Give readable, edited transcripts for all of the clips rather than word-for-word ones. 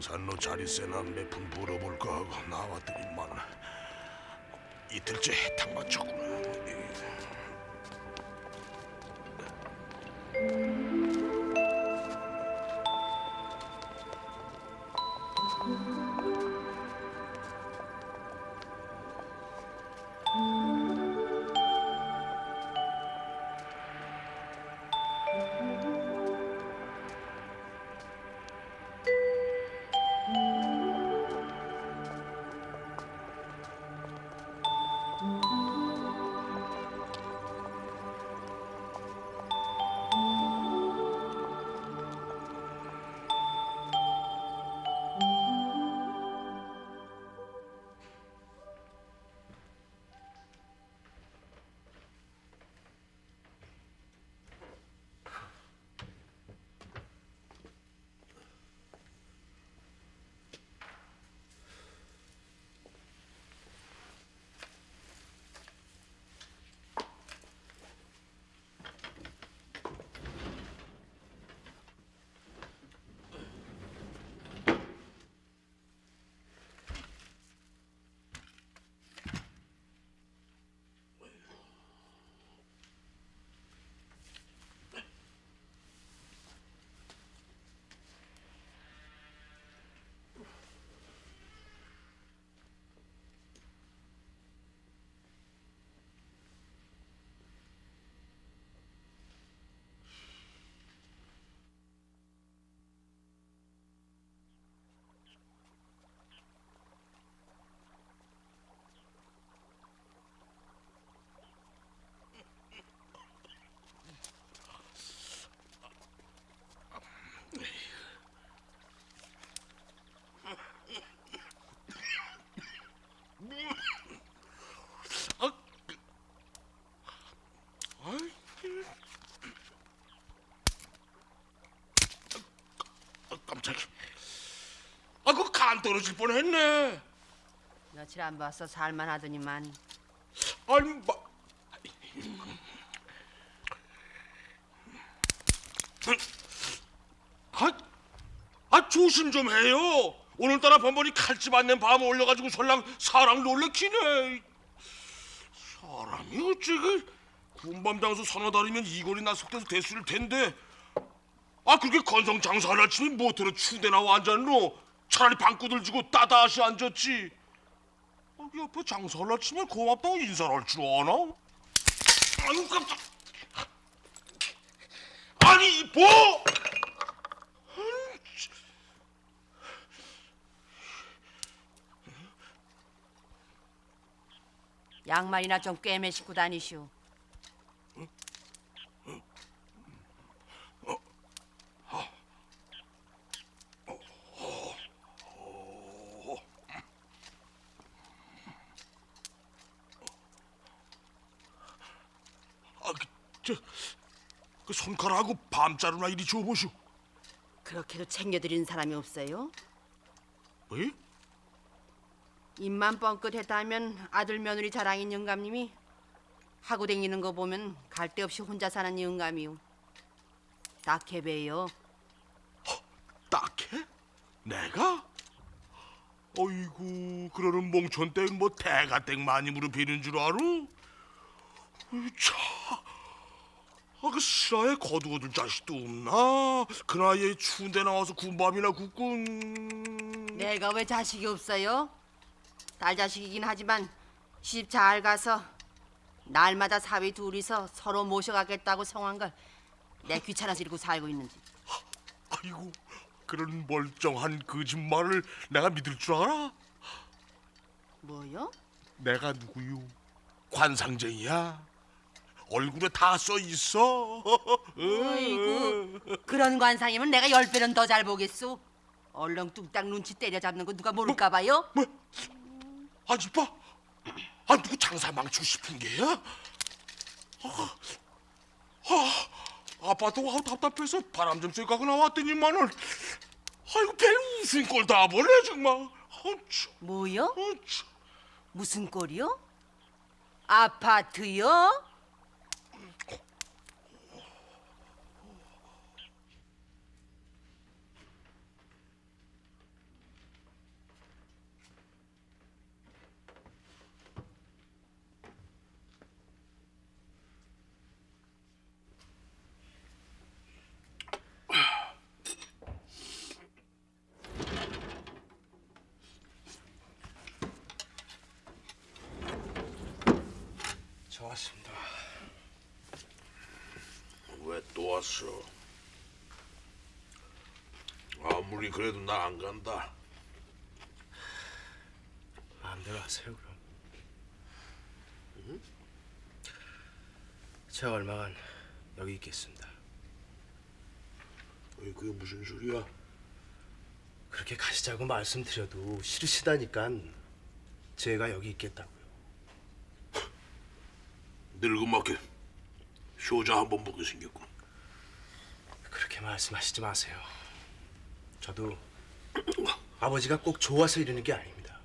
산로 자리세나 몇 푼 벌어볼까 하고 나왔더니만 이틀째 해탕만 쳤구나. 깜짝이야. 그거 간 떨어질 뻔했네. 며칠 안 봐서 살만하더니만. 아니, 조심 좀 해요. 오늘따라 번번이 칼집 안낸 밤 올려가지고 설랑 사람 놀래키네. 사람이 어째 군밤 장소 서너 달이면 이골이 나속돼서 됐을 텐데. 그렇게 건성 장사를 치면 뭐더러 추대 나와 앉았노? 차라리 방구들 주고 따다시 앉았지. 옆에 장사를 치면 고맙다고 인사를 할 줄 아나? 아유 깜짝. 아니 뭐? 양말이나 좀 꿰매 신고 다니시오. 그 손가락하고 밤자루나 이리 줘보시오. 그렇게도 챙겨드리는 사람이 없어요? 왜? 입만 뻥끗했다 하면 아들 며느리 자랑인 영감님이 하고 다니는 거 보면 갈 데 없이 혼자 사는 영감이요. 딱해배요. 딱해? 내가? 어이구, 그러는 몽촌댁 뭐 대가댁 많이 무릎비는 줄 알아? 차, 그 시라에 거두어둘 자식도 없나? 그 나이에 추운데 나와서 군밤이나 굽고. 내가 왜 자식이 없어요? 딸 자식이긴 하지만 시집 잘 가서 날마다 사위 둘이서 서로 모셔가겠다고 성한 걸 내 귀찮아서 이러고 살고 있는지. 아이고, 그런 멀쩡한 거짓말을 내가 믿을 줄 알아? 뭐요? 내가 누구요? 관상쟁이야. 얼굴에 다 써 있어. 어이구, 그런 관상이면 내가 10배는 더 잘 보겠소. 얼렁 뚝딱 눈치 때려잡는 거 누가 모를까 봐요? 뭐? 이봐. 누구 장사 망치고 싶은 게야? 아빠도 답답해서 바람 좀 쐬가고 나왔더니만은 아이고 별 웃은 꼴 다 보네 정말. 뭐요? 무슨 꼴이요? 아파트요? 다 왔습니다. 왜 또 왔어? 아무리 그래도 나 안 간다. 마음대로 하세요 그럼. 제가 얼마간 여기 있겠습니다. 그게 무슨 소리야? 그렇게 가시자고 말씀드려도 싫으시다니까 제가 여기 있겠다고요. 늙은맞게 효자 한 번 보게 생겼군. 그렇게 말씀하시지 마세요. 저도 아버지가 꼭 좋아서 이러는 게 아닙니다.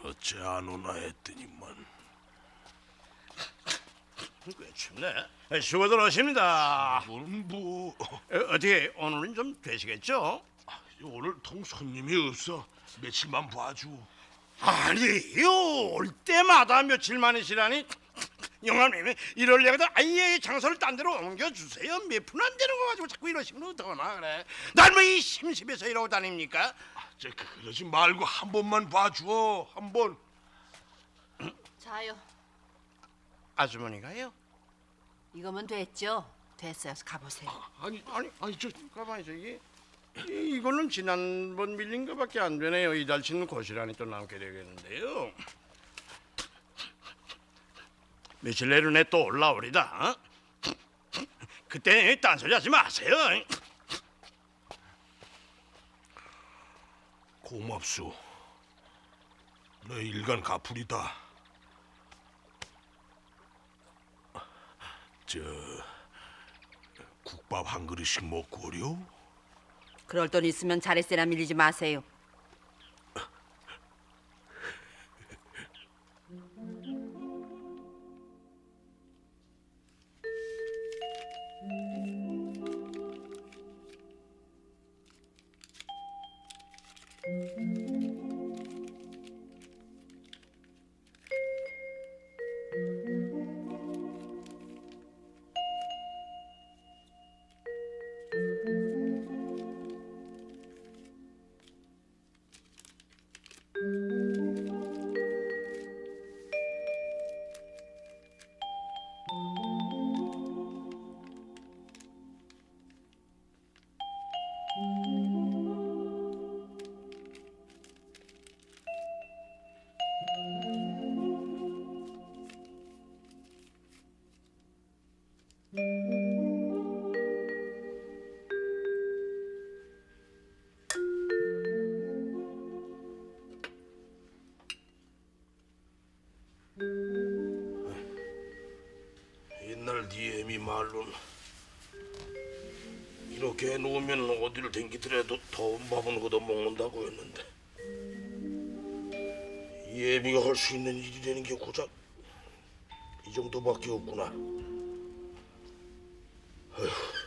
어째 안 오나 했더니만. 꽤 춥네. 수고들 하십니다. 이건 뭐 어떻게 오늘은 좀 되시겠죠? 오늘 통 손님이 없어. 며칠만 봐줘. 아니요, 올 때마다 며칠 만이시라니. 영감님이 이럴 리가도 아예 장소를 딴 데로 옮겨주세요. 몇 푼 안 되는 거 가지고 자꾸 이러시면 어떡하나 그래. 날 뭐 이 심심해서 이러고 다닙니까? 저 그러지 말고 한 번만 봐줘. 한 번. 자요. 아주머니가요? 이거면 됐죠? 됐어요. 가보세요. 아니 저 가만히 있어 이거는 지난번 밀린 거밖에 안 되네요. 이달 치는 고시란이 또 남게 되겠는데요. 며칠 내로 또 올라오리다. 어? 그때 딴소리 하지 마세요. 고맙소. 내 일간 가풀이다. 저 국밥 한 그릇씩 먹고 오려? 그럴 돈 있으면 자릿세나 밀리지 마세요. 옛날 네 애미 말론 이렇게 해놓으면 어디를 댕기더라도 더운 밥은 얻어 먹는다고 했는데 이 애미가 할 수 있는 일이라는 게 고작 이 정도밖에 없구나. 어휴.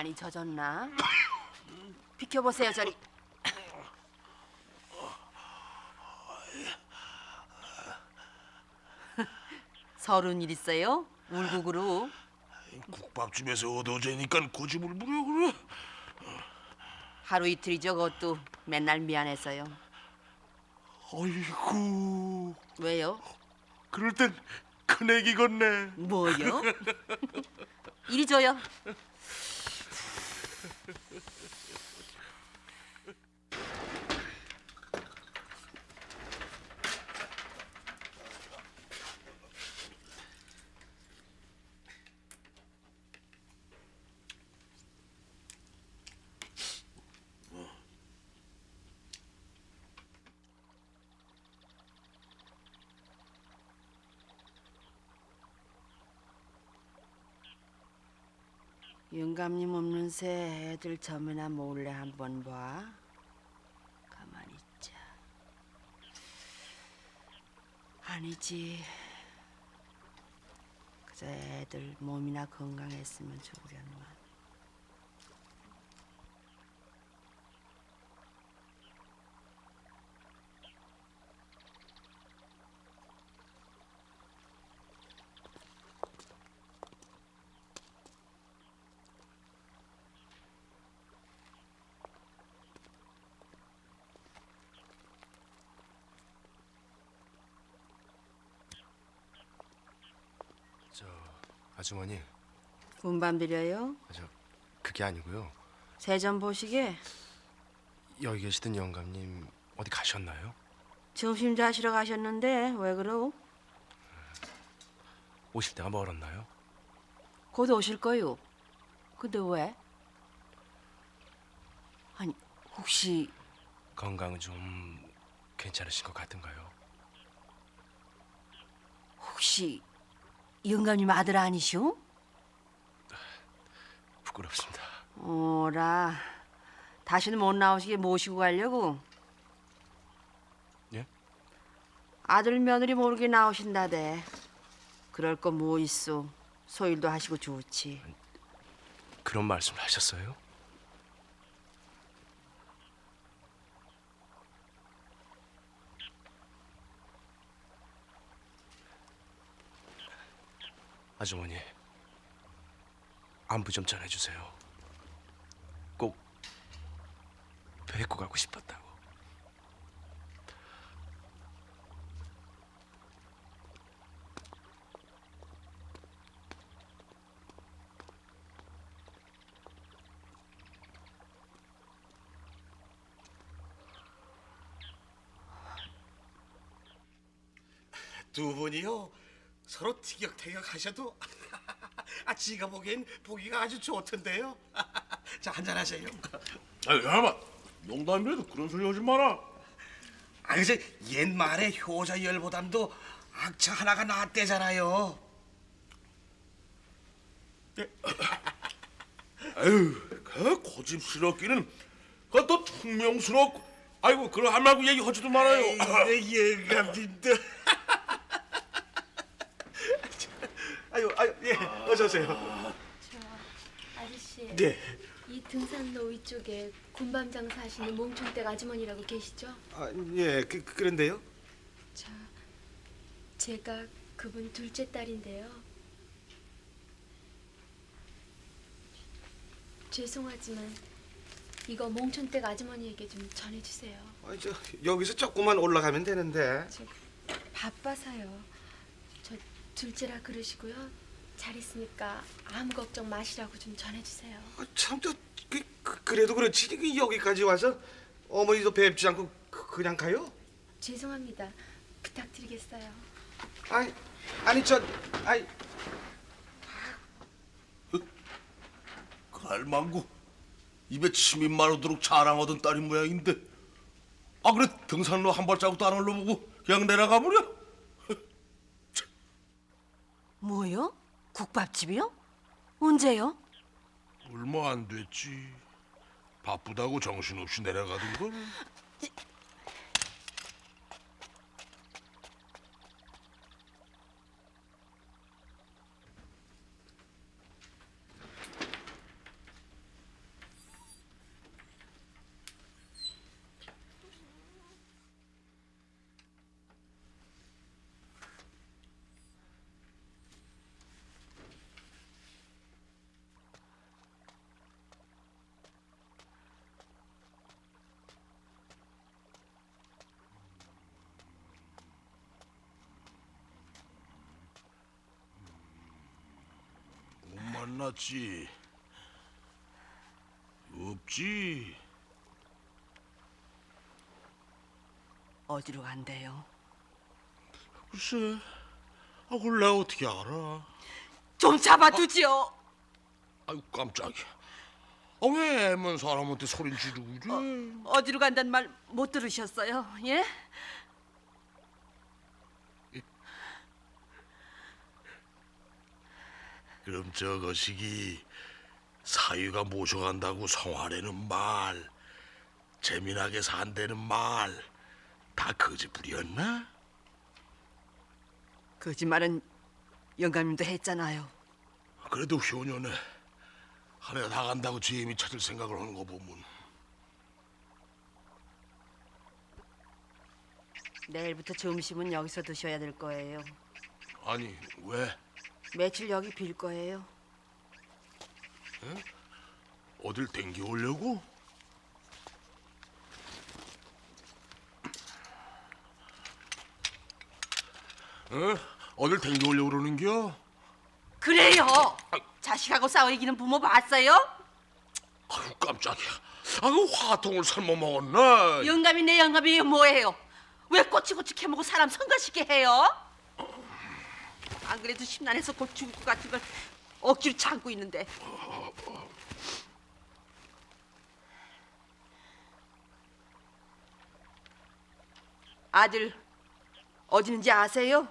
많이 젖었나? 비켜보세요 저리. 서른 일 있어요? 울국으로. 국밥집에서 얻어지니까 고집을 부려 그래. 하루 이틀이죠. 그것도 맨날 미안해서요. 어이구, 왜요? 그럴 땐 큰애기 같네. 뭐요? 이리 줘요. 영감님 없는 새 애들 점이나 몰래 한번 봐. 가만히 있자. 아니지. 그저 애들 몸이나 건강했으면 좋으련만. 저 아주머니, 군밤 드려요? 저 그게 아니고요. 세점 보시게 여기 계시던 영감님 어디 가셨나요? 점심 자시러 가셨는데 왜 그러? 오실 때가 멀었나요? 곧 오실 거요. 근데 왜? 아니 혹시 건강은 좀 괜찮으신 것 같은가요? 혹시 영감님 아들 아니시오? 부끄럽습니다. 오라 다시는 못 나오시게 모시고 가려고. 예? 아들 며느리 모르게 나오신다대. 그럴 거 뭐 있어. 소일도 하시고 좋지. 그런 말씀을 하셨어요? 아주머니, 안부 좀 전해주세요. 꼭 뵙고 가고 싶었다고. 두 분이요 서로 티격태격하셔도 지가 보기엔 보기가 아주 좋던데요. 자 한잔하세요. 야마 농담이라도 그런 소리 하지 마라. 이제 옛말에 효자 열보담도 악처 하나가 낫대잖아요. 아유 그 고집스럽기는 그또 퉁명스럽고. 아이고 그런 할 말고 얘기하지도 말아요. 영감님도. 아유 예 어서 오세요. 아저씨, 네. 이 등산로 위쪽에 군밤 장사하시는 몽촌댁 아주머니라고 계시죠? 예 그런데요. 제가 그분 둘째 딸인데요. 죄송하지만 이거 몽촌댁 아주머니에게 좀 전해주세요. 저 여기서 조금만 올라가면 되는데. 저 바빠서요. 저 둘째라 그러시고요. 잘 있으니까 아무 걱정 마시라고 좀 전해주세요. 참저 그래도 그렇지 여기까지 와서 어머니도 뵙지 않고 그냥 가요? 죄송합니다. 부탁드리겠어요. 아니 갈망구 입에 침이 마르도록 자랑하던 딸인 모양인데. 그래 등산로 한 발자국도 안 올라보고 그냥 내려가 버려. 뭐요? 국밥집이요? 언제요? 얼마 안 됐지. 바쁘다고 정신없이 내려가던 걸. 못 만났지. 없지. 어디로 간대요? 글쎄. 그걸 내가 어떻게 알아? 좀 잡아두지요. 아유 깜짝이야. 왜 애먼 사람한테 소린 지르고 그래? 어디로 간다는 말 못 들으셨어요? 예? 그럼 저거시기 사위가 모셔간다고 성화라는 말, 재미나게 산다는 말, 다 거짓부리였나? 거짓말은 영감님도 했잖아요. 그래도 효녀네 하나 나간다고 재미 찾을 생각을 하는 거 보면 내일부터 점심은 여기서 드셔야 될 거예요. 아니 왜? 며칠 여기 빌 거예요. 어딜 댕겨 오려고? 어딜 댕겨 오려고 그러는겨? 그래요. 자식하고 싸워 이기는 부모 봤어요? 아유 깜짝이야. 그 화통을 삶아 먹었나? 영감이네 영감이 뭐예요? 왜 꼬치꼬치 캐먹고 사람 성가시게 해요? 안 그래도 심란해서 곧 죽을 것 같은 걸 억지로 참고 있는데. 아들 어디 있는지 아세요?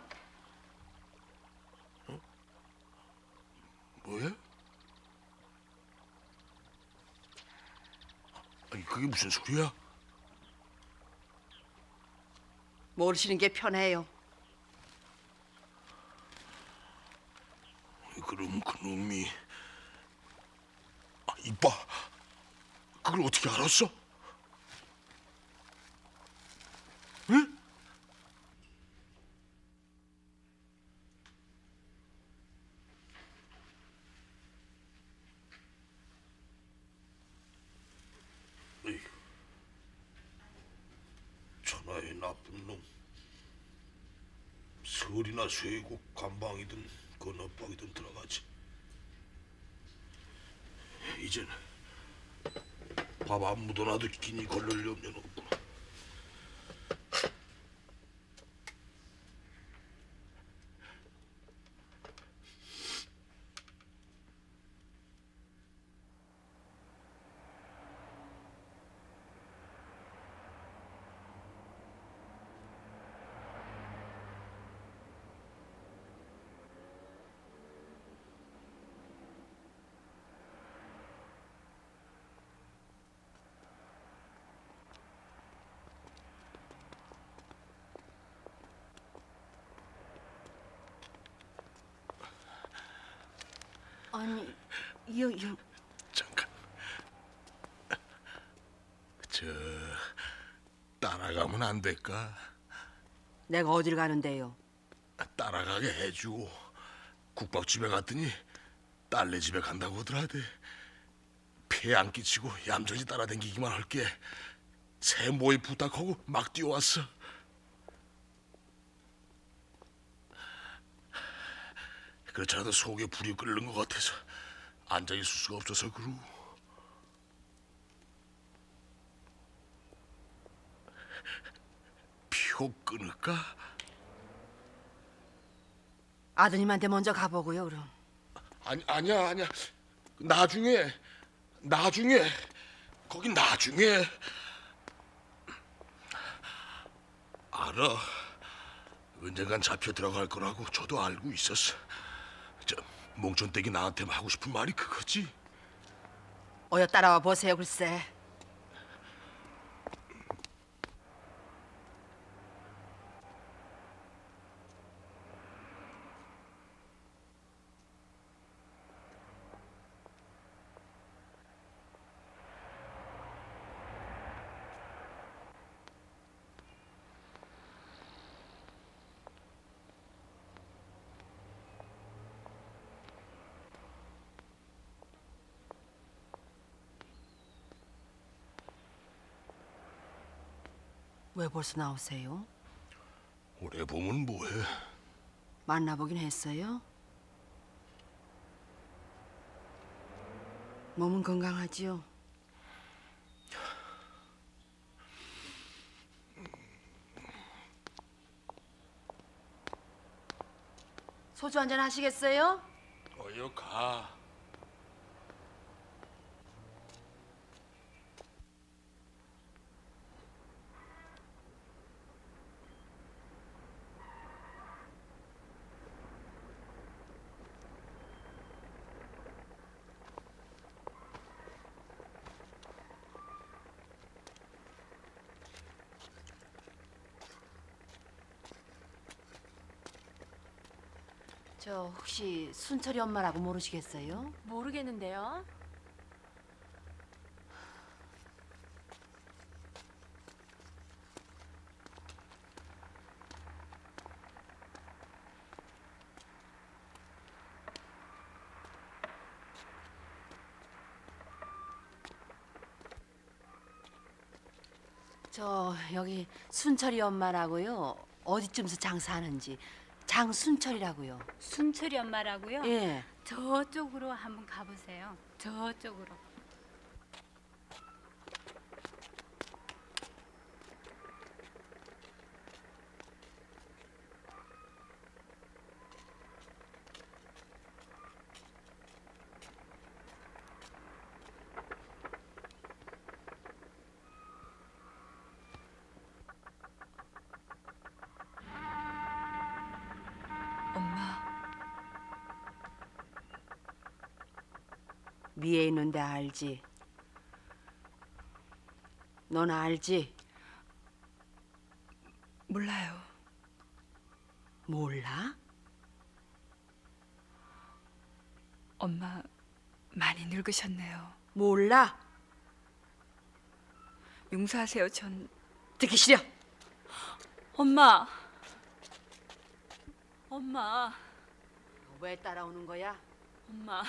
뭐야? 아니 그게 무슨 소리야? 모르시는 게 편해요. 그럼 그놈이 이봐 그걸 어떻게 알았어? 응? 에이, 천하의 나쁜 놈 설이나 쇠국 감방이든 건너방이든 들어가지. 이제는 밥 안 묻어놔도 기니 걸릴 염려는 없구나. 아니, 잠깐. 저 따라가면 안 될까? 내가 어딜 가는데요? 따라가게 해주고 국밥집에 갔더니 딸네 집에 간다고 하더라대. 폐 안 끼치고 얌전히 따라다니기만 할게 새 모이 부탁하고 막 뛰어왔어. 그렇잖아도 속에 불이 끓는 것 같아서 앉아있을 수가 없어서 그러고. 표 끊을까? 아드님한테 먼저 가보고요, 그럼. 아니야. 나중에. 거긴 나중에. 알아. 언젠간 잡혀 들어갈 거라고 저도 알고 있었어. 저 몽촌댁이 나한테 하고 싶은 말이 그거지. 어여 따라와 보세요, 글쎄. 왜 벌써 나오세요? 오래 보면 뭐해. 만나보긴 했어요? 몸은 건강하지요? 소주 한잔 하시겠어요? 어여 가. 저 혹시 순철이 엄마라고 모르시겠어요? 모르겠는데요. 저 여기 순철이 엄마라고요. 어디쯤서 장사하는지 장순철이라고요. 순철이 엄마라고요? 예. 저쪽으로 한번 가보세요. 저쪽으로. 엄마, 미에 있는데 알지? 넌 알지? 몰라요. 몰라? 엄마 많이 늙으셨네요. 몰라? 용서하세요. 전 듣기 싫어. 엄마. 엄마. 왜 따라오는 거야? 엄마.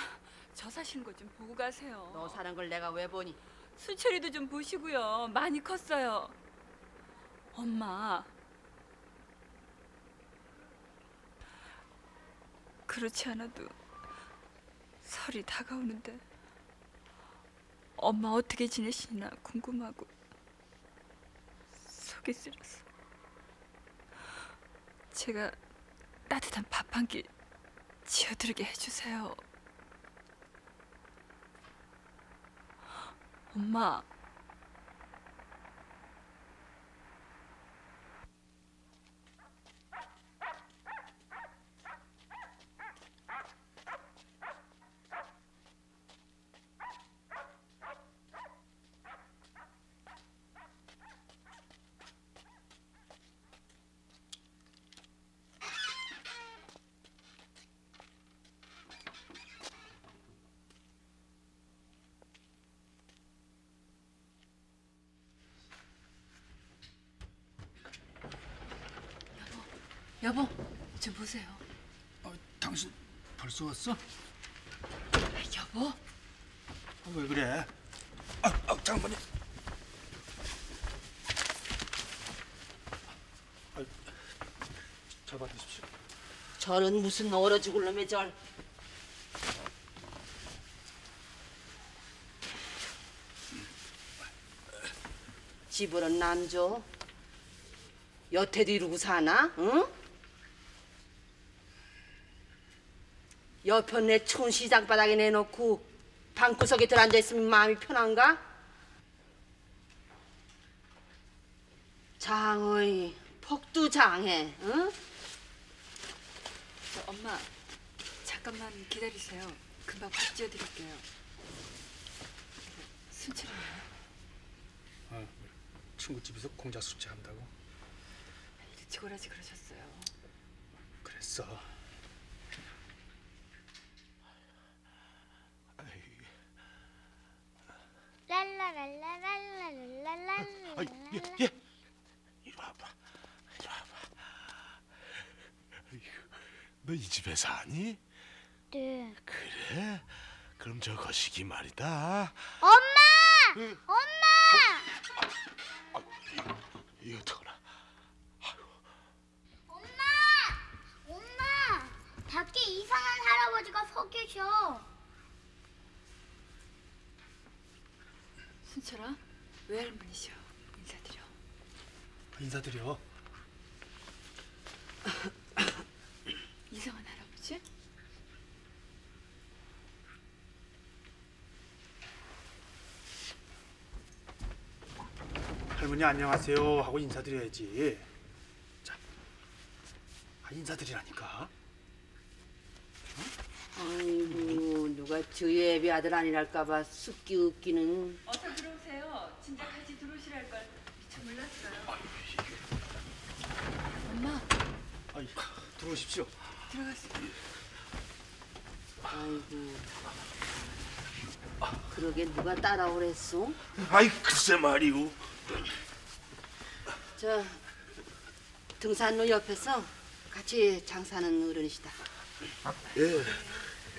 저 사시는 거 좀 보고 가세요. 너 사는 걸 내가 왜 보니? 수철이도 좀 보시고요. 많이 컸어요. 엄마. 그렇지 않아도 설이 다가오는데 엄마 어떻게 지내시나 궁금하고 속이 쓰려서 제가 따뜻한 밥 한 끼 지어드리게 해주세요. 엄마. 여보, 좀 보세요. 당신 벌써 왔어? 여보, 왜 그래? 장모님. 잘 받으십시오. 절은 무슨 얼어 죽을 놈의 절. 집으로는 안 줘. 여태도 이러고 사나? 응? 여편 내 촌 시장 바닥에 내놓고 방구석에 들어앉아 있으면 마음이 편한가? 장의 폭두장해, 응? 엄마 잠깐만 기다리세요. 금방 밥 지어드릴게요. 순철이요. 친구 집에서 공자 숙제 한다고? 일찍 오라지 그러셨어요. 그랬어. 아, 예. 이리 와봐. 너 이 집에 사니? 네. 그래? 그럼 저 거시기 말이다. 엄마! 이거 어떡하나? 엄마! 밖에 이상한 할아버지가 서 계셔. 순철아, 외할머니셔. 인사드려. 인사드려. 이상한 할아버지? 할머니 안녕하세요 하고 인사드려야지. 자, 인사드리라니까. 아이고 누가 저희 애비 아들 아니랄까봐 습기 웃기는. 어서 들어오세요. 진짜 같이 들어오시랄 걸 미처 몰랐어요. 엄마, 들어오십시오. 들어가세요. 아이고. 그러게 누가 따라오랬어? 아이 글쎄 말이오. 저 등산로 옆에서 같이 장사하는 어른이시다. 예,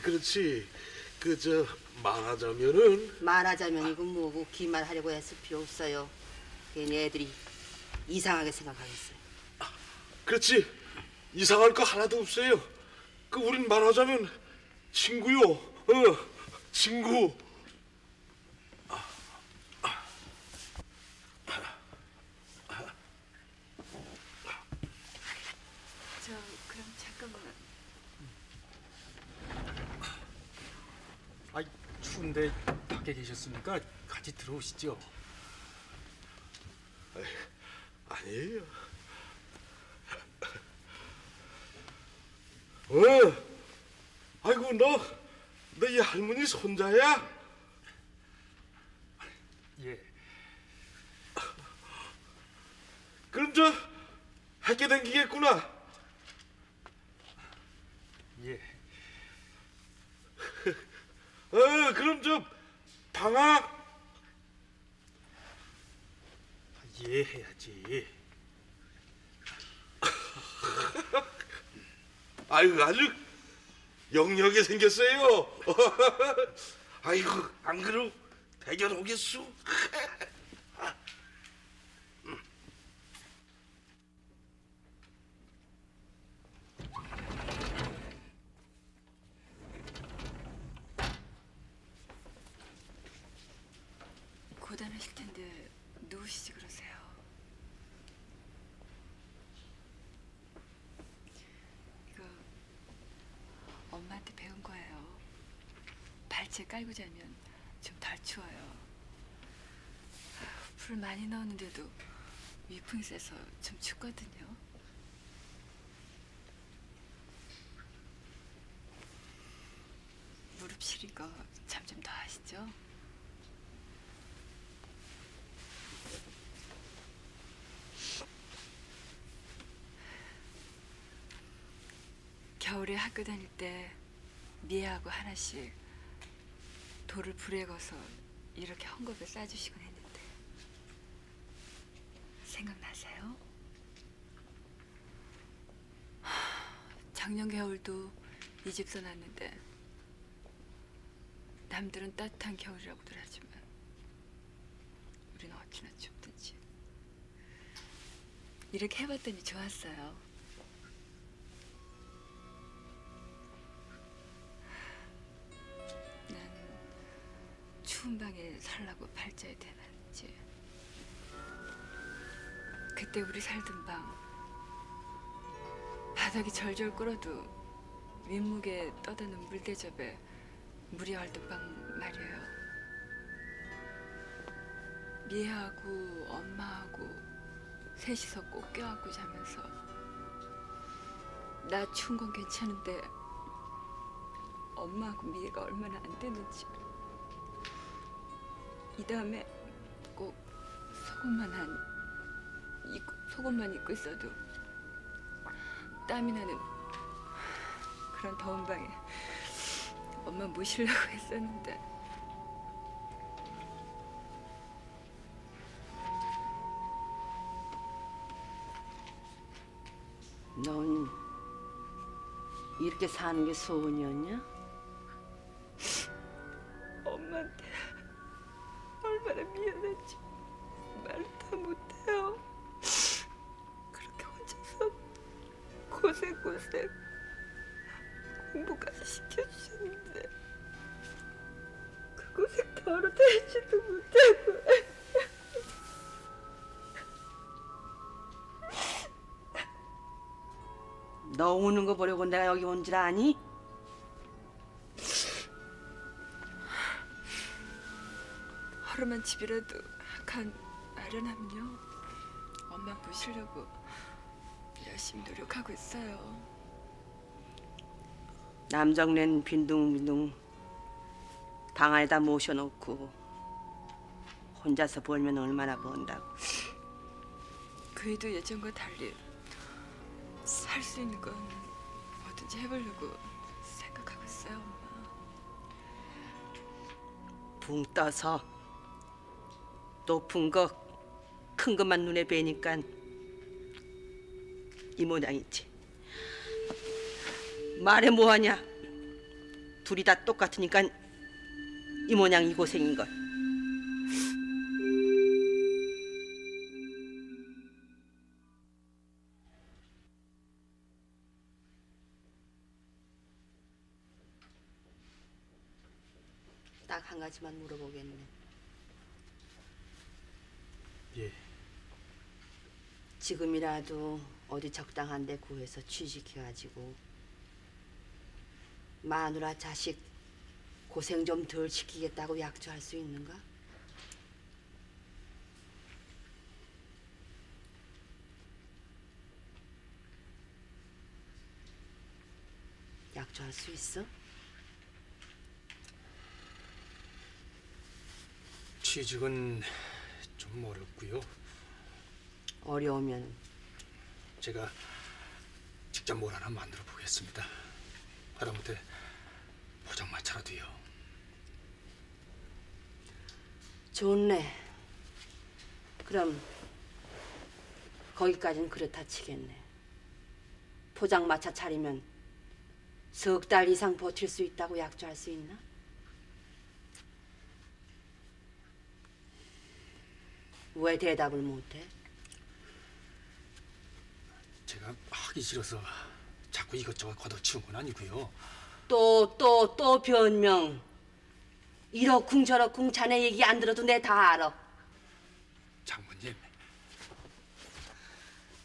그렇지. 말하자면은 말하자면 이건 뭐고 기말하려고 했을 필요 없어요. 괜히 애들이 이상하게 생각하겠어요. 그렇지. 이상할 거 하나도 없어요. 우린 말하자면 친구요. 친구. 저 그럼 잠깐만. 아이 추운데 밖에 계셨습니까? 같이 들어오시죠. 아니에요. 아이고 너 이 할머니 손자야? 예. 그럼 학교 다니겠구나. 예. 그럼 방학? 예 해야지. 아이고 아주 영리하게 생겼어요. 아이고 안 그럼 대견 오겠수? 고단하실 텐데 누우시지 그러세요. 이거 엄마한테 배운 거예요. 발치에 깔고 자면 좀 덜 추워요. 불 많이 넣었는데도 위풍이 세서 좀 춥거든요. 무릎 시린 거 잠 좀 더 하시죠? 겨울에 학교 다닐 때 미애하고 하나씩 돌을 불에 거서 이렇게 헝겊에 싸주시곤 했는데 생각나세요? 작년 겨울도 이 집서 났는데 남들은 따뜻한 겨울이라고들 하지만 우리는 어찌나 춥든지 이렇게 해봤더니 좋았어요. 추운 방에 살라고 팔자에 대놨지. 그때 우리 살던 방 바닥이 절절 끓어도 윗목에 떠다는 물대접에 물이 얽던 방 말이에요. 미애하고 엄마하고 셋이서 꼭 껴안고 자면서 나 추운 건 괜찮은데 엄마하고 미애가 얼마나 안 되는지. 이 다음에 꼭 속옷만 입고 있어도 땀이 나는 그런 더운 방에 엄마 모시려고 했었는데 넌 이렇게 사는 게 소원이었냐? 엄마한테 얼마나 미안한지 말을 다 못해요. 그렇게 혼자서 고생 공부까지 시켜주셨는데 그 고생 덜어드리지도 못하고 너 우는 거 보려고 내가 여기 온 줄 아니? 하루만 집이라도 한 칸 마련하면요 엄마 모시려고 열심히 노력하고 있어요. 남정네는 빈둥빈둥 방 안에다 모셔놓고 혼자서 벌면 얼마나 번다고. 그래도 예전과 달리 살 수 있는 건 뭐든지 해보려고 생각하고 있어요, 엄마. 붕 떠서 높은 거 큰 것만 눈에 뵈니까 이 모양이지. 말해 뭐하냐? 둘이 다 똑같으니까 이 모양 이 고생인 걸. 딱 한 가지만 물어보겠네. 예. 지금이라도 어디 적당한 데 구해서 취직해가지고 마누라 자식 고생 좀 덜 시키겠다고 약조할 수 있는가? 약조할 수 있어? 취직은 좀 어렵고요. 어려우면 제가 직접 뭘 하나 만들어 보겠습니다. 하다못해 포장마차라도요. 좋네. 그럼 거기까지는 그렇다 치겠네. 포장마차 차리면 석 달 이상 버틸 수 있다고 약조할 수 있나? 왜 대답을 못해? 제가 하기 싫어서 자꾸 이것저것 걷어치운 건 아니고요. 또 변명. 이러쿵 저러쿵 자네 얘기 안 들어도 내 다 알아. 장모님,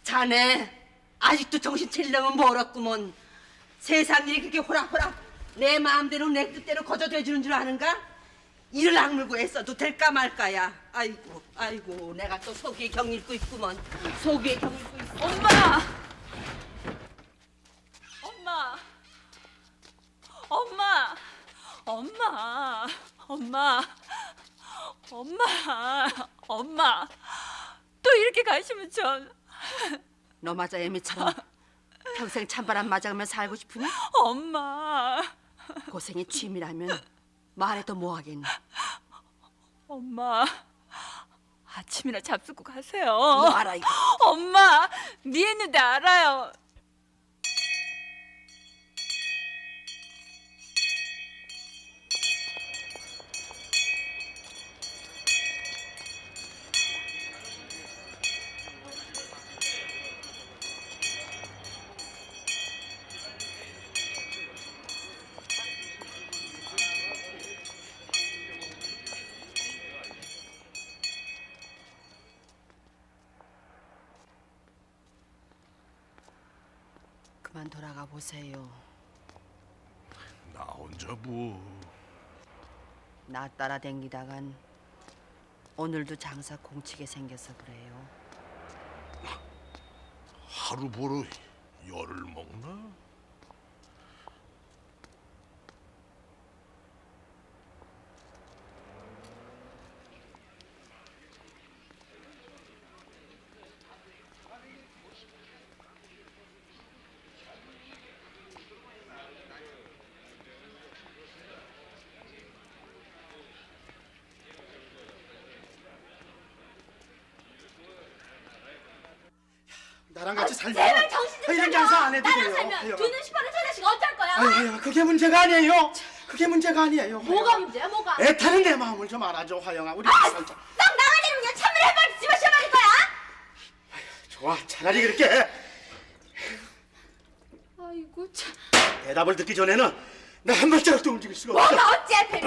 자네 아직도 정신 차리려면 멀었구먼. 세상 일이 그렇게 호락호락 내 마음대로 내 뜻대로 거저대주는 줄 아는가? 이를 악물고 애써도 될까 말까야. 아이고 내가 또 속이 경일고 있구먼. 속이 경일고 있어. 엄마! 엄마! 엄마! 엄마! 엄마! 엄마! 엄마! 또 이렇게 가시면 전 너 맞아 애미처럼 평생 찬바람 맞아가며 살고 싶으냐? 엄마! 고생이 취미라면 말해도 뭐하겠니? 엄마! 아침이나 잡수고 가세요. 너 알아 이거? 엄마! 네 했는데 알아요. 그만 돌아가 보세요. 나 혼자 뭐 나 따라댕기다간 오늘도 장사 공치게 생겨서 그래요. 하루 보러 열을 먹나? 나랑 같이 살면 제발 정신 좀 이런 차려. 장사 안 해도 나랑 돼요. 살면 하영아. 두 눈씩 파는 저 자식 어쩔 거야? 아유, 그게 문제가 아니에요. 그게 문제가 아니에요. 뭐가 하영아. 문제야 뭐가? 애타는 내 마음을 좀 알아줘, 화영아. 우리 같이 살자. 딱 나가려면 그냥 참을 해버리지 마셔버릴 거야? 좋아, 차라리 그렇게 해. 아이고 참. 대답을 듣기 전에는 나 한 발자국도 움직일 수가 없어. 뭐가 어째 뱀이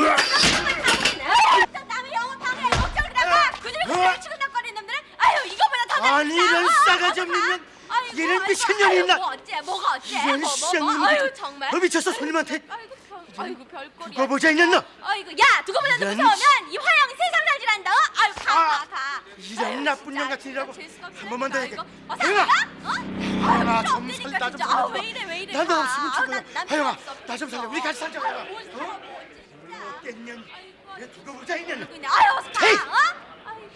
남의 영혼 방해할 걱정을 하고 그들이 그들을 치근덕거리는 놈들은 아유 이거보다 더 나쁘다. 아니, 이런 싸가지 없는 년. 얘는 미친년이 있나? 뭐 어째 뭐가 어째 이런 쌍놈. 아유 정말 너 미쳤어, 손님한테. 아이고 별꼴이야. 그걸 보자, 이년아. 아이고 야 두고 보자 이런 무서우면 이 화영이 세상 살질한다. 아유 가. 이런 나쁜 년 같은 이라고 한 번만 더 해야 돼. 어서 하영아! 가. 하영아, 좀 살다 좀 진짜. 살려줘. 왜 이래 난너 가. 없으면 아우, 죽어요. 난 하영아, 필요 없어, 나 좀 살려. 필요 우리 같이 살자, 없어. 하영아. 뭔 살아, 뭔 진짜. 깼년. 아이고, 그래, 두고 보자, 이년아. 그냥 아유 어서 헤이! 가. 어?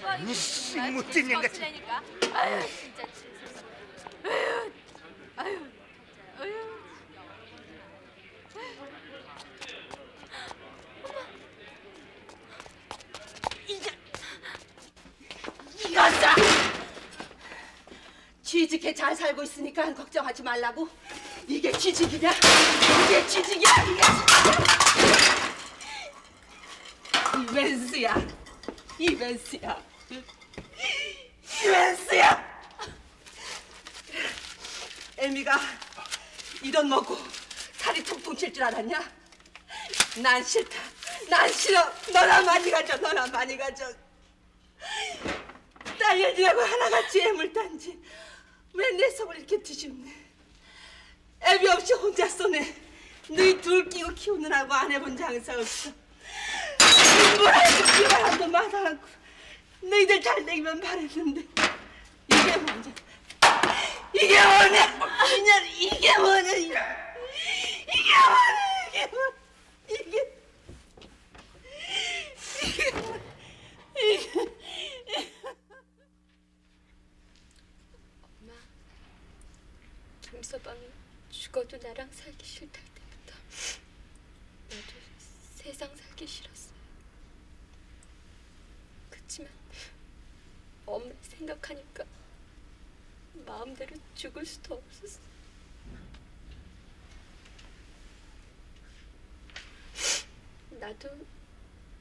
아이고 이 씹못 뛴년 같이. 아유 진짜. 아유. 아유. 묵직해 잘 살고 있으니까 걱정하지 말라고. 이게 취직이냐? 이게 취직이야? 이게 취직이야? 이벤스야. 이벤스야. 이벤스야. 애미가 이돈 먹고 살이 퉁퉁 칠 줄 알았냐? 난 싫다. 난 싫어. 너나 많이 가져. 너나 많이 가져. 딸년이라고 하나같이 애물단지 왜 내 속을 이렇게 뒤집네. 애비 없이 혼자 쏘네. 너희 둘 끼고 키우느라고 안 해본 장사 없어. 인물하고 비바람도 마다않고 너희들 잘 되기만 바랬는데 이게 뭐냐? 이게 뭐냐? 이게 뭐냐? 이게 뭐냐? 이게 뭐냐? 이게 엄마, 김서방이 죽어도 나랑 살기 싫다 할 때부터 나도 세상 살기 싫었어요. 그치만 엄마 생각하니까 마음대로 죽을 수도 없었어. 나도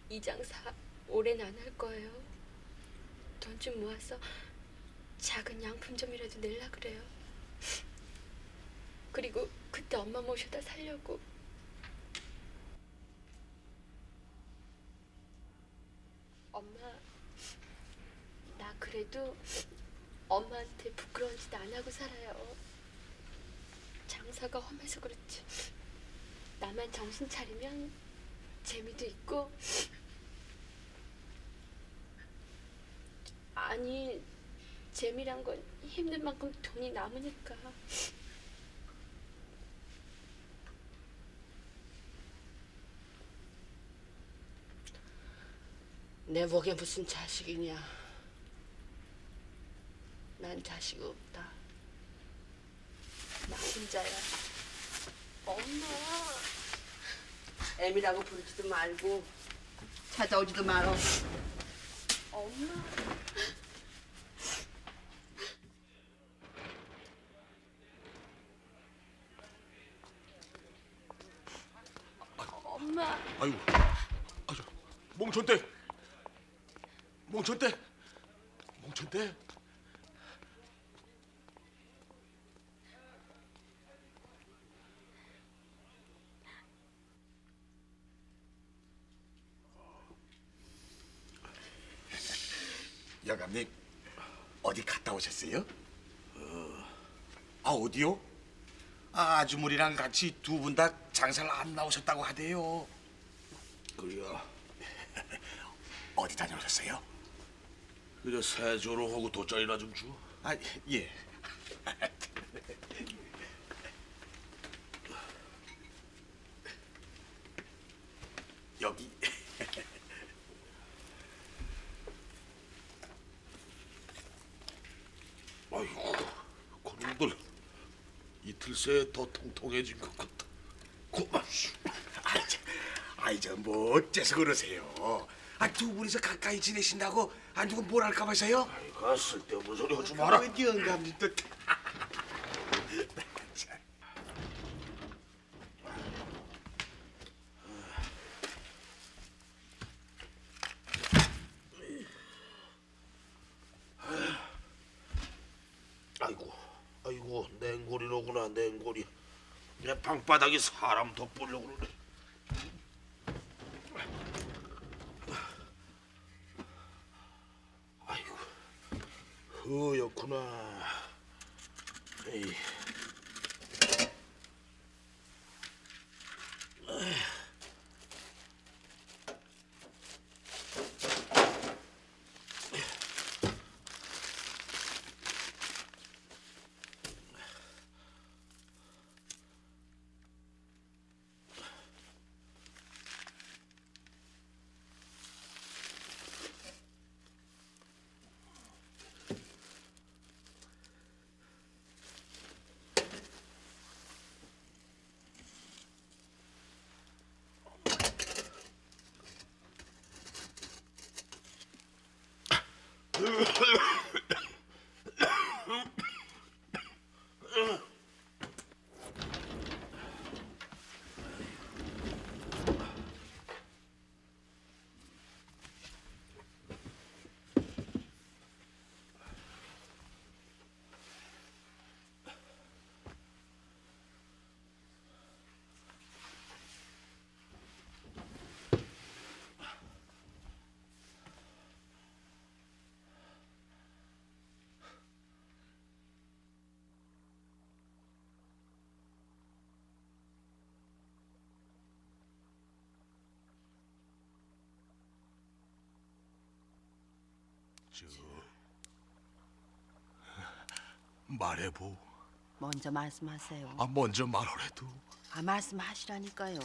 이 장사 오래는 안 할 거예요. 돈 좀 모아서 작은 양품점이라도 낼라 그래요. 그리고 그때 엄마 모셔다 살려고. 엄마, 나 그래도 엄마한테 부끄러운 짓 안 하고 살아요. 장사가 험해서 그렇지. 나만 정신 차리면 재미도 있고. 아니, 재미란 건 힘든 만큼 돈이 남으니까. 내 목에 무슨 자식이냐? 난 자식 없다. 나 혼자야. 엄마. 애미라고 부르지도 말고 찾아오지도 말어. 엄마. 엄마. 아이고, 아이고, 몽천대, 몽천대, 몽천대. 영감님 어디 갔다 오셨어요? 아 어디요? 아, 아주머니랑 같이 두 분 다 장사를 안 나오셨다고 하대요. 그래야, 어디 다녀오셨어요? 그래 세조로 하고 돗자리나 좀 줘. 아 예. 여기. 아이고, 그놈들 이틀 새에 더 통통해진 것 같다. 고맙소. 아이 저 뭐 어째서 그러세요? 아 두 분이서 가까이 지내신다고 안 누구 뭘 할까 봐서요? 가 쓸데없는 소리 하지 마라. 영감님 또. 아이고, 아이고, 냉골이로구나, 냉골이. 내 방바닥에 사람 덮으려고 그러네. 아이고, 허였구나. 에이. 말해보. 먼저 말씀하세요. 먼저 말하래도. 말씀하시라니까요.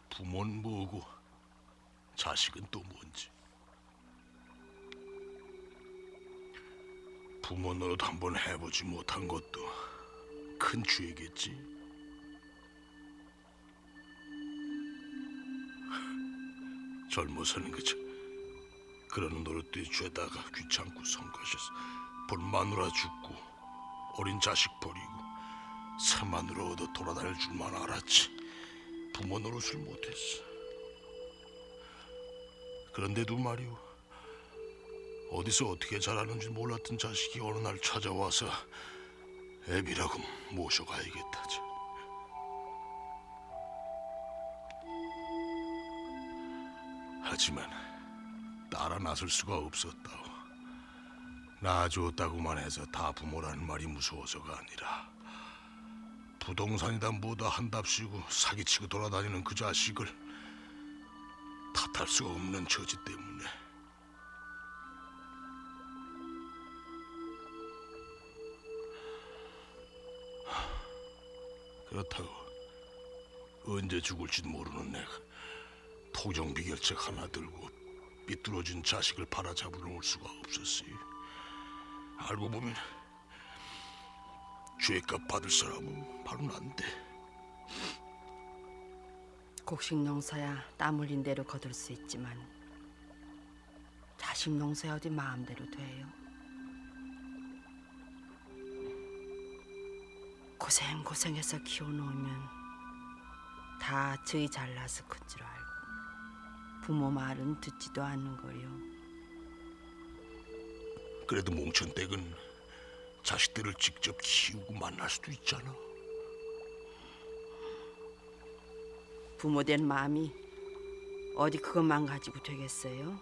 부모는 뭐고 자식은 또 뭔지. 부모 노릇 한번 해보지 못한 것도 큰 죄겠지. 젊어서는 그저 그런 노릇들이 죄다가 귀찮고 성가셔서 본 마누라 죽고 어린 자식 버리고 새 마누라 얻어 돌아다닐 줄만 알았지 부모 노릇을 못했어. 그런데도 말이오, 어디서 어떻게 자라는지 몰랐던 자식이 어느 날 찾아와서 애비라고 모셔가야겠다지. 하지만 따라 나설 수가 없었다오. 낳아주었다고만 해서 다 부모라는 말이 무서워서가 아니라 부동산이다 뭐다 한답시고 사기치고 돌아다니는 그 자식을 탓할 수가 없는 처지 때문에. 그렇다고 언제 죽을지 모르는 내가 토종 비결책 하나 들고 삐뚤어진 자식을 바라잡으러 올 수가 없었어요. 알고 보면 죄값 받을 사람은 바로 난데. 곡식 농사야 땀 흘린 대로 거둘 수 있지만 자식 농사야 어디 마음대로 돼요. 고생고생해서 키워놓으면 다 저희 잘나서 큰 줄 알고 부모 말은 듣지도 않는 거요. 그래도 몽천댁은 자식들을 직접 키우고 만날 수도 있잖아. 부모 된 마음이 어디 그것만 가지고 되겠어요?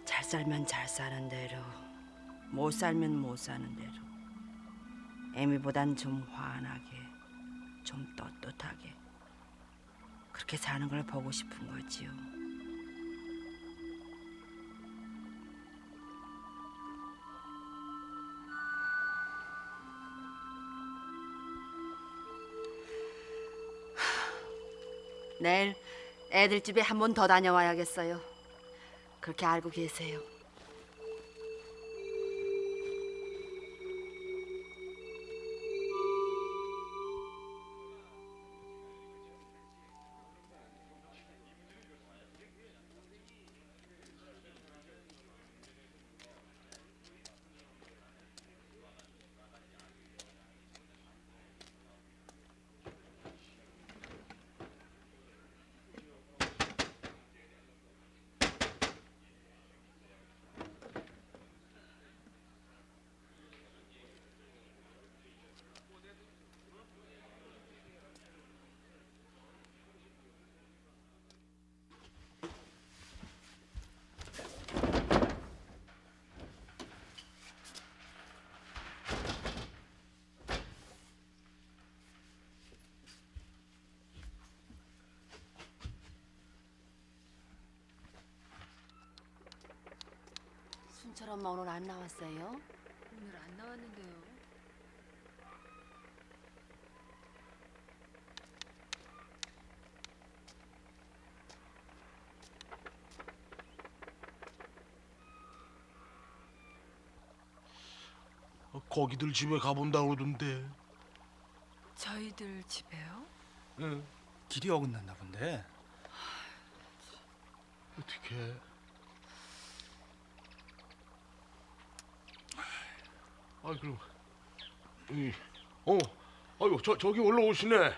잘 살면 잘 사는 대로, 못 살면 못 사는 대로. 애미보단 좀 환하게, 좀 떳떳하게 그렇게 사는 걸 보고 싶은 거지요. 내일 애들 집에 한 번 더 다녀와야겠어요. 그렇게 알고 계세요. 순철 엄마 오늘 안 나왔어요? 오늘 안 나왔는데요. 거기들 집에 가본다 그러던데. 저희들 집에요? 응. 길이 어긋났나 본데. 어떻게? 그럼 아유 저기 올라오시네.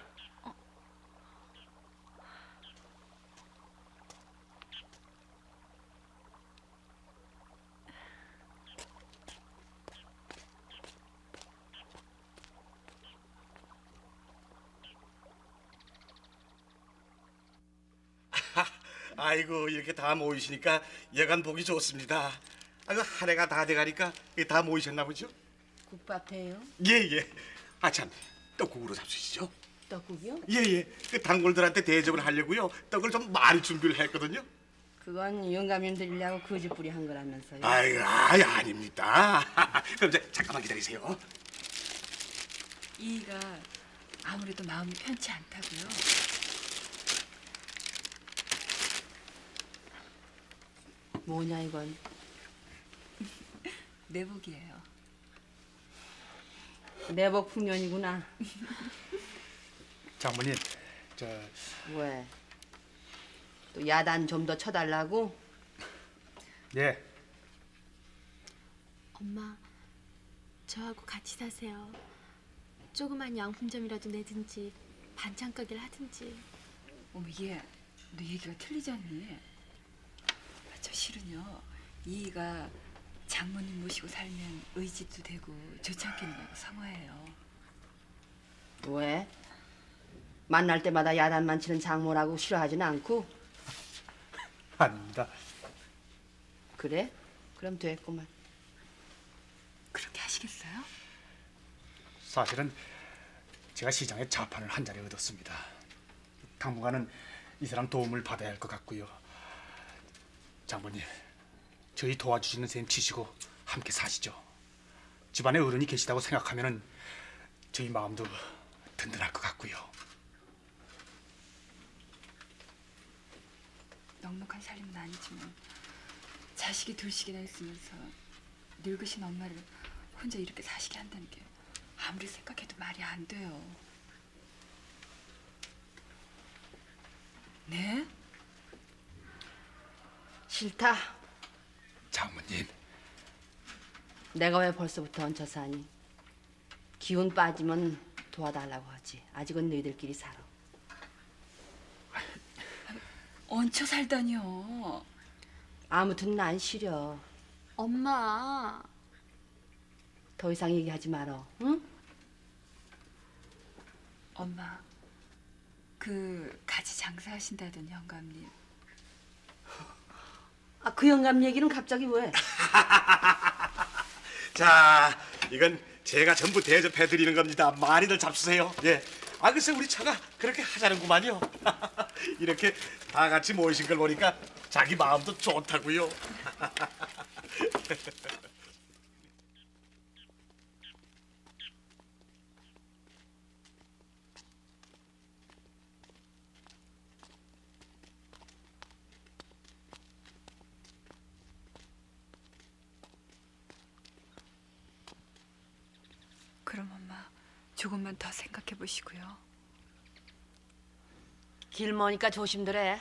아이고 이렇게 다 모이시니까 여간 보기 좋습니다. 그 한 해가 다 돼가니까 다 모이셨나 보죠? 국밥해요? 예예. 아 참, 떡국으로 잡수시죠? 떡국이요? 예예. 그 단골들한테 대접을 하려고요. 떡을 좀 많이 준비를 했거든요. 그건 영감님 드리려고 거짓부리 한 거라면서요. 아이 아닙니다. 그럼 이제 잠깐만 기다리세요. 이가 아무래도 마음이 편치 않다고요. 뭐냐 이건? 내복이에요. 내복 풍년이구나. 장모님, 저 왜? 또 야단 좀 더 쳐달라고? 예, 엄마, 저하고 같이 사세요. 조그만 양품점이라도 내든지 반찬 가게를 하든지. 어머 얘, 너 얘기가 틀리지 않니? 저 실은요 이가 장모님 모시고 살면 의지도 되고 좋지 않겠냐고 사모해요. 왜? 만날 때마다 야단만 치는 장모라고 싫어하진 않고? 아닙니다. 그래? 그럼 됐구만. 그렇게 하시겠어요? 사실은 제가 시장에 자판을 한 자리 얻었습니다. 당분간은 이 사람 도움을 받아야 할 것 같고요. 장모님, 저희 도와주시는 셈 치시고 함께 사시죠. 집안에 어른이 계시다고 생각하면은 저희 마음도 든든할 것 같고요. 넉넉한 살림은 아니지만 자식이 둘씩이나 있으면서 늙으신 엄마를 혼자 이렇게 사시게 한다는 게 아무리 생각해도 말이 안 돼요. 네? 싫다. 장모님, 내가 왜 벌써부터 얹혀 사니? 기운 빠지면 도와달라고 하지. 아직은 너희들끼리 살아. 얹혀 살다니요. 아무튼 난 싫어. 엄마, 더 이상 얘기하지 말어. 응? 엄마, 그 같이 장사하신다던 영감님. 아, 그 영감 얘기는 갑자기 왜? 자, 이건 제가 전부 대접해 드리는 겁니다. 많이들 잡수세요. 예. 아 글쎄 우리 차가 그렇게 하자는구만요. 이렇게 다 같이 모이신 걸 보니까 자기 마음도 좋다고요. 그럼 엄마 조금만 더 생각해 보시고요. 길 머니까 조심들 해.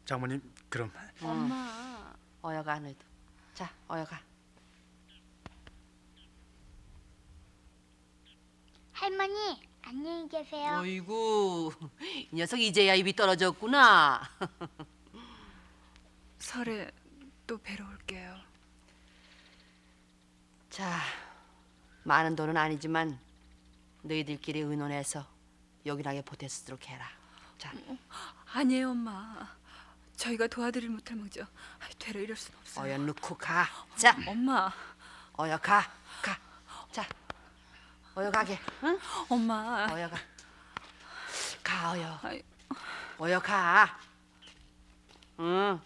장모님, 그럼 엄마. 어여가 너희도. 자, 어여가. 할머니, 안녕히 계세요. 어이구, 이 녀석 이제야 입이 떨어졌구나. 설에 또 뵈러 올게요. 자, 많은 돈은 아니지만 너희들끼리 의논해서 요긴하게 보태 쓰도록 해라. 자, 아니에요 엄마. 저희가 도와드릴 못할 망정 되려 이럴 순 없어요. 어여 넣고 가. 자, 엄마. 어여 가. 가. 자, 어여 가게. 응? 엄마. 어여 가. 가 어여. 아이, 어여 가. 응.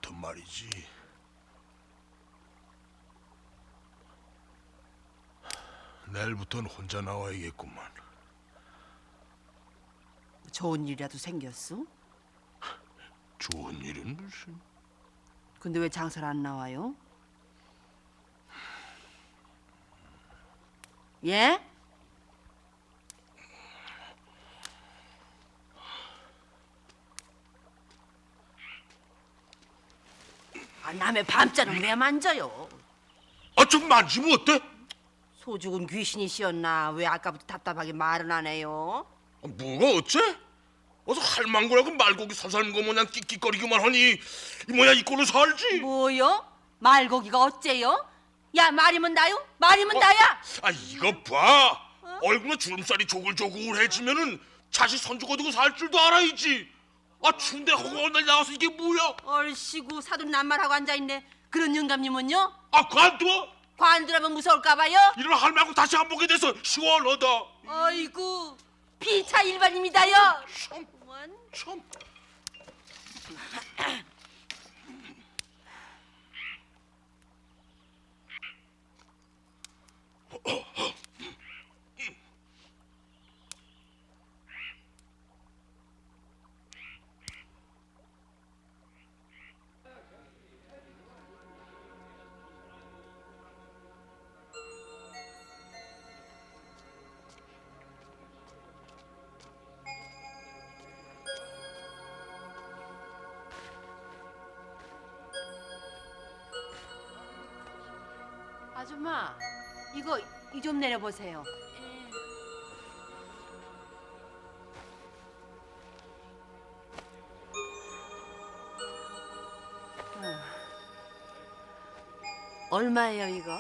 내일부터 말이지. 내일부터는 혼자 나와야겠구만. 좋은 일이라도 생겼어? 좋은 일은 무슨? 근데 왜 장사를 안 나와요? 예? 아, 남의 밤자는 왜 만져요? 아, 좀 만지면 어때? 소 죽은 귀신이 씌었나? 왜 아까부터 답답하게 말은 안 해요? 아, 뭐가 어째? 어서 할망구라고 말고기 살살는 거 모양 끽끽거리기만 하니 이 뭐야 이 꼴로 살지? 뭐요? 말고기가 어째요? 야, 말이면 나요? 말이면 나야? 아, 이거 봐. 얼굴에 주름살이 조글조글해지면은 자식 손주고 두고 살 줄도 알아야지. 아, 추운데 허공을 날 나와서 이게 뭐야? 얼씨구 사돈 낱말하고 앉아있네. 그런 영감님은요? 아, 관둬? 관두라면 무서울까봐요? 이런 할망구 다시 안 보게 돼서 시원하다. 어이구 피차 일반입니다요. 참, 참. 아줌마 이거 이 좀 내려보세요. 얼마예요 이거?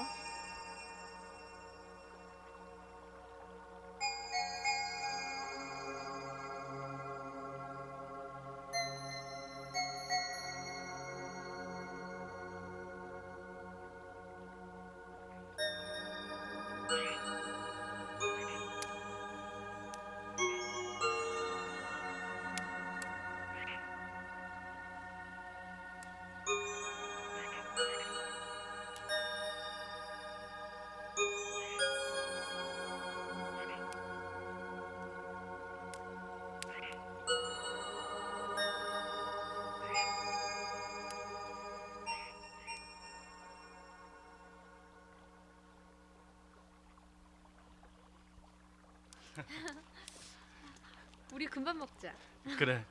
우리 금방 먹자. 그래.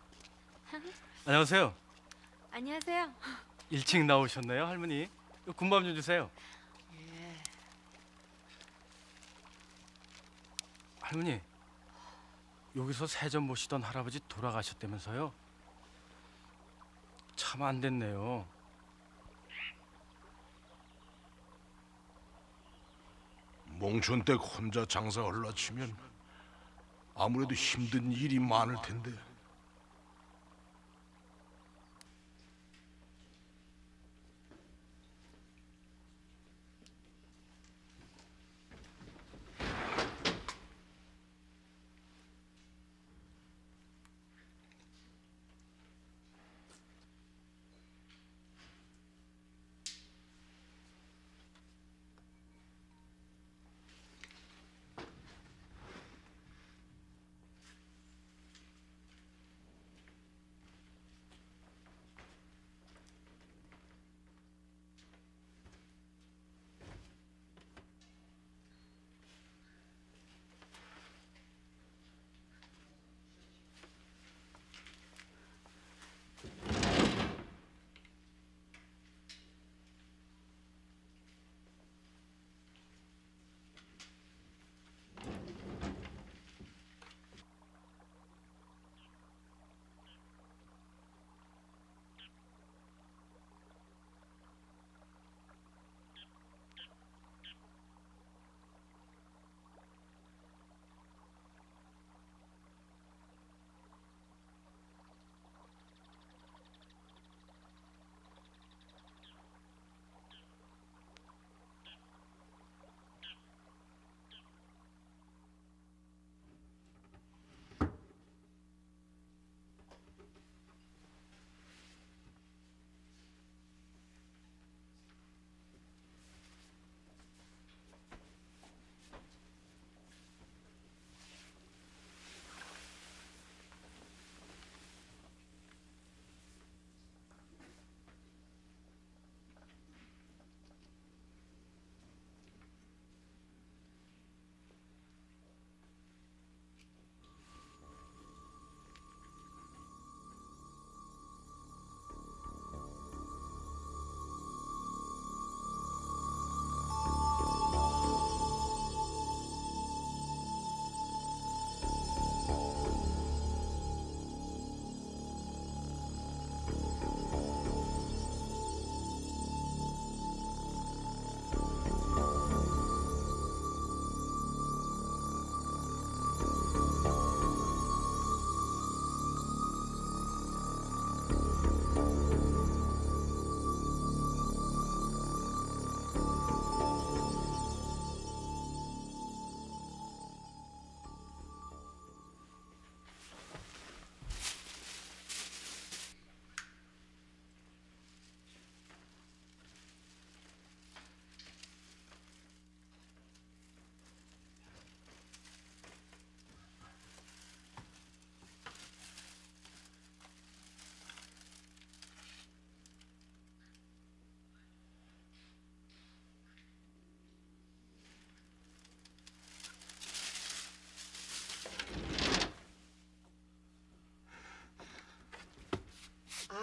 안녕하세요. 안녕하세요. 일찍 나오셨네요, 할머니. 군밤 좀 주세요. 할머니, 여기서 세전 모시던 할아버지 돌아가셨다면서요? 참 안 됐네요. 몽촌댁 혼자 장사 얼라치면 아무래도 힘든 일이 많을 텐데.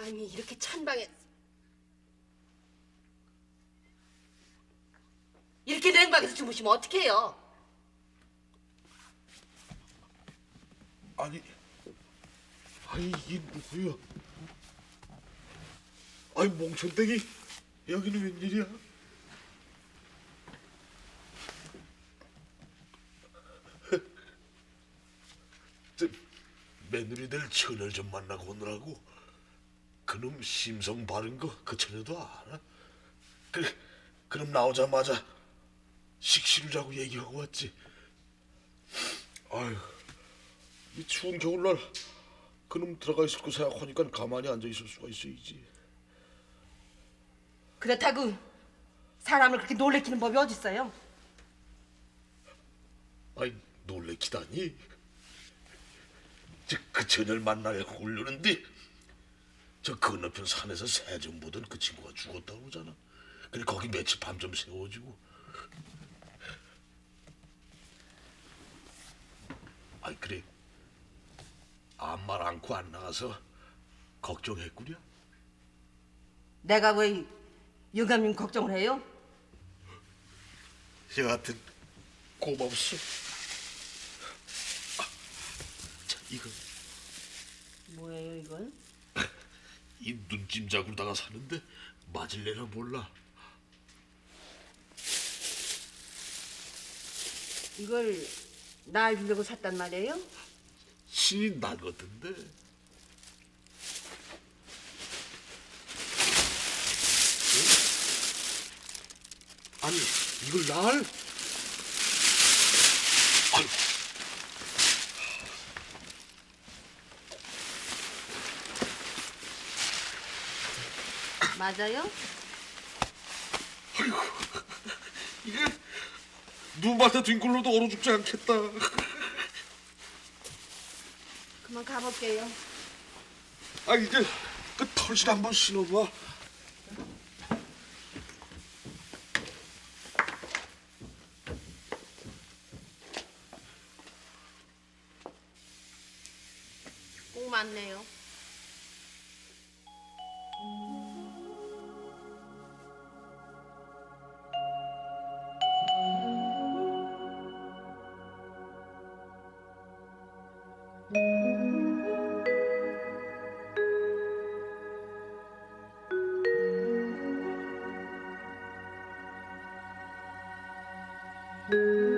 아니 이렇게 찬방에 이렇게 냉방에서 주무시면 어떡해요? 아니 이게 누구야? 아니 몽천댁이 여기는 웬일이야? 저 며느리 될 처녀를 좀 만나고 오느라고 그놈 심성 바른 거 그 처녀도 알아? 그래 그럼 나오자마자 식시를 자고 얘기하고 왔지. 아유 이 추운 겨울날 그놈 들어가 있을 거 생각하니까 가만히 앉아 있을 수가 있어야지. 그렇다고 사람을 그렇게 놀래키는 법이 어딨어요? 아이 놀래키다니. 그 처녀를 만나려고 오려는데 저 건너편 산에서 새 좀 보던 그 친구가 죽었다고 그러잖아. 그래 거기 며칠 밤 좀 새워주고. 아이 그래 아무 말 않고 안 나가서 걱정했구려. 내가 왜 영감님 걱정을 해요? 여하튼 고맙소. 자 이거 뭐예요 이건? 이 눈찜자구다가 사는데 맞을래나 몰라. 이걸 날 주려고 샀단 말이에요? 신이 나거든데. 아니 이걸 날? 아유. 맞아요? 이게 눈밭에 뒹굴러도 얼어 죽지 않겠다. 그만 가볼게요. 아 이제 그 털실 한번 신어봐. 꼭 맞네요. 음.